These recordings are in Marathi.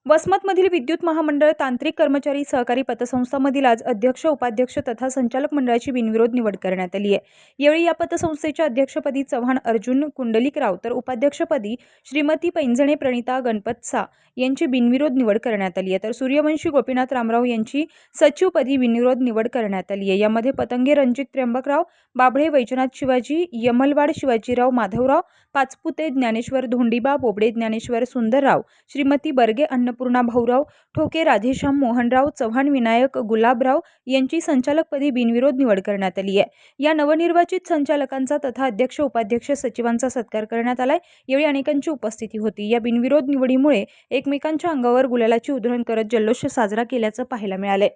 वसमतमधील विद्युत महामंडळ तांत्रिक कर्मचारी सहकारी पतसंस्थांमधील आज अध्यक्ष, उपाध्यक्ष तथा संचालक मंडळाची बिनविरोध निवड करण्यात आली आहे। यावेळी या पतसंस्थेच्या अध्यक्षपदी चव्हाण अर्जुन कुंडलिकराव तर उपाध्यक्षपदी श्रीमती पैंजणे प्रणिता गणपतसा यांची बिनविरोध निवड करण्यात आली आहे। तर सूर्यवंशी गोपीनाथ रामराव यांची सचिवपदी बिनविरोध निवड करण्यात आली आहे। यामध्ये पतंगे रणजित त्र्यंबकराव, बाभळे वैजनाथ शिवाजी, यमलवाड शिवाजीराव माधवराव, पाचपुते ज्ञानेश्वर धोंडीबा, बोबडे ज्ञानेश्वर सुंदरराव, श्रीमती बर्गे अन्नपूर्णा भाऊराव, ठोके राधेश्याम मोहनराव, चव्हाण विनायक गुलाबराव यांची संचालकपदी बिनविरोध निवड करण्यात आली आहे। या नवनिर्वाचित संचालकांचा तथा अध्यक्ष, उपाध्यक्ष, सचिवांचा सत्कार करण्यात आलाय। यावेळी अनेकांची उपस्थिती होती। या बिनविरोध निवडीमुळे एकमेकांच्या अंगावर गुलालाची उधळण करत जल्लोष साजरा केल्याचं पाहायला मिळाले।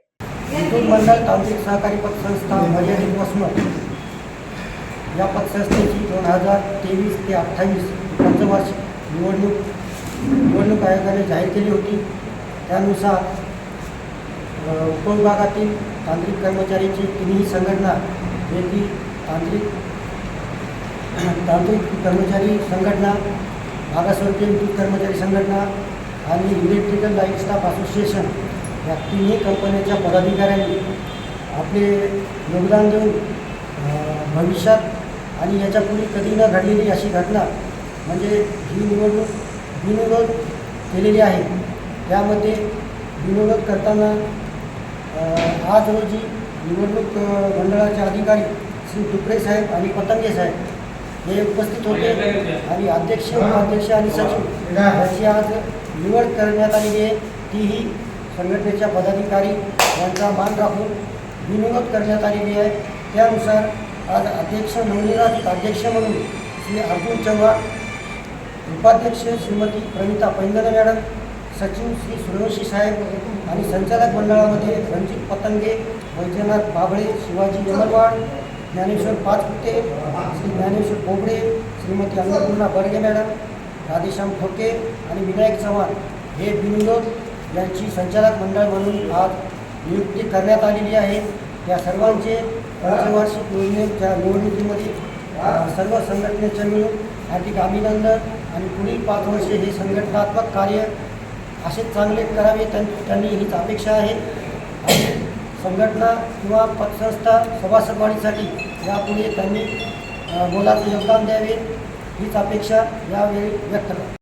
विद्युत मंडळ तांत्रिक सहकारी पतसंस्था मर्यादित वसमत या पतसंस्थेची 2023 ते 28 पंचवार्षिक निवडणूक आयोगाने जाहीर केली होती। त्यानुसार उपविभागातील तांत्रिक कर्मचाऱ्यांची तिन्ही संघटना जे की तांत्रिक कर्मचारी संघटना, मागासवर्गीय विद्युत कर्मचारी संघटना आणि इलेक्ट्रिकल लाईट स्टाफ असोसिएशन या तिन्ही कंपन्यांच्या पदाधिकाऱ्यांनी आपले योगदान देऊन भविष्यात आणि याच्यापूर्वी कधी न घडलेली अशी घटना म्हणजे ही निवडणूक बिनविरोध केलेली आहे। त्यामध्ये बिनविरोध करताना आज रोजी निवडणूक मंडळाचे अधिकारी श्री दुपरे साहेब आणि पतंगे साहेब हे उपस्थित होते आणि अध्यक्ष, उपाध्यक्ष आणि सचिव याची आज निवड करण्यात आलेली आहे। तीही संघटनेच्या पदाधिकारी यांचा मान राखून बिनविरोध करण्यात आलेली आहे। त्यानुसार आज अध्यक्ष नवनिर्वाचित अध्यक्ष म्हणून श्री अर्जुन चव्हाण, उपाध्यक्ष श्रीमती प्रणिता पैंजणे मॅडम, सचिव श्री सूर्यवंशी साहेब आणि संचालक मंडळामध्ये रणजित पतंगे, वैजनाथ बाभळे, शिवाजी यमलवाड, ज्ञानेश्वर पाचपुते, श्री ज्ञानेश्वर बोबडे, श्रीमती अन्नपूर्णा बर्गे मॅडम, राधेश्याम ठोके आणि विनायक चव्हाण हे बिनविरोध यांची संचालक मंडळ म्हणून आज नियुक्ती करण्यात आलेली आहे। या सर्वांचे पंचवार्षिक निवडणुकीमध्ये सर्व संघटनेच्या मिळून हार्दिक अभिनंदन आणि पुढील 5 वर्षे हे संघटनात्मक कार्य असेच चांगले करावे त्यांनी हीच अपेक्षा आहे। आणि संघटना किंवा पतसंस्था सभासदवाढीसाठी यापुढे त्यांनी मोलाचं योगदान द्यावे हीच अपेक्षा यावेळी व्यक्त करतो।